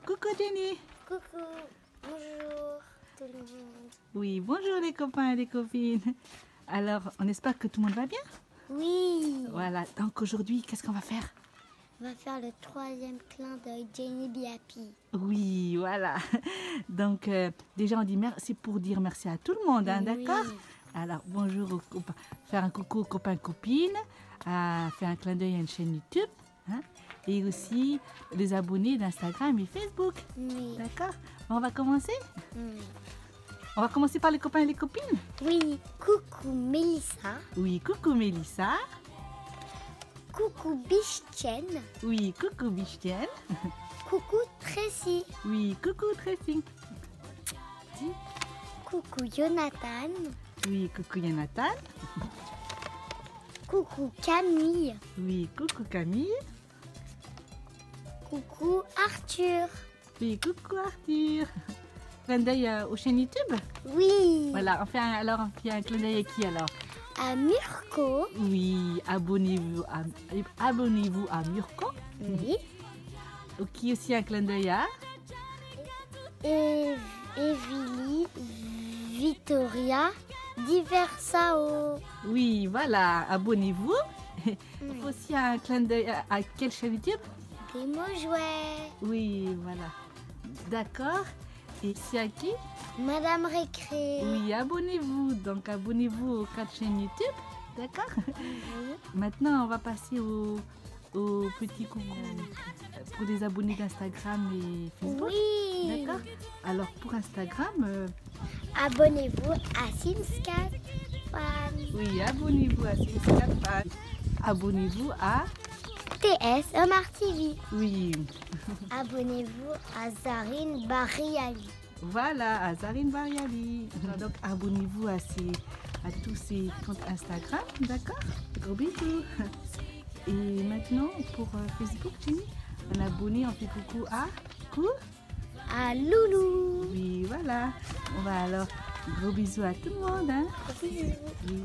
Coucou Jenny. Coucou, bonjour tout le monde. Oui, bonjour les copains et les copines. Alors, on espère que tout le monde va bien? Oui, Voilà, donc aujourd'hui, qu'est-ce qu'on va faire? on va faire le 3e clin d'œil Jenny Be Happy. Oui, voilà. Donc, déjà, on dit merci pour dire merci à tout le monde, hein, Oui. d'accord? Alors, bonjour aux copains. Faire un coucou aux copains et copines. Faire un clin d'œil à une chaîne YouTube. Hein, et aussi les abonnés d'Instagram et Facebook. Oui. D'accord? On va commencer? Oui. On va commencer par les copains et les copines? Oui, coucou Mélissa, Oui, coucou Mélissa. coucou Bichetienne, Oui, coucou Bichetienne. coucou Tracy, Oui, coucou Tracy. coucou Jonathan, Oui, coucou Jonathan. coucou Camille, Oui, coucou Camille. coucou Arthur. Oui, coucou Arthur. Clin d'œil aux chaînes YouTube. Oui, Voilà, on fait un clin d'œil à qui alors? à Mirko. Oui, abonnez-vous à Murko. Oui, Qui aussi un clin d'œil à? et Evili, Vittoria, Diversao. Oui, voilà, abonnez-vous. Il Oui. faut aussi un clin d'œil à quelle chaîne YouTube? Des mots jouets. Oui, voilà. D'accord. Et c'est à qui? Madame Récré. Oui, abonnez-vous. Donc, abonnez-vous aux 4 chaînes YouTube. D'accord? Oui. Maintenant, on va passer au petit coucou pour les abonnés d'Instagram et Facebook. Oui. D'accord? Alors, pour Instagram, Abonnez-vous à Sims4 Fan. oui, abonnez-vous à Simscat. Abonnez-vous à... TS Omar TV. Oui, Abonnez-vous à Zarine Bariali. voilà, à Zarine Bariali. Donc, abonnez-vous à tous ces comptes Instagram. D'accord? Gros bisous. Et maintenant, pour Facebook, Jenny, on a abonné, on fait coucou à... À Loulou. Oui, voilà. On va alors, gros bisous à tout le monde. Hein? Bisous. Oui.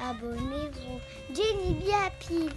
Abonnez-vous. Jenny Be Happy.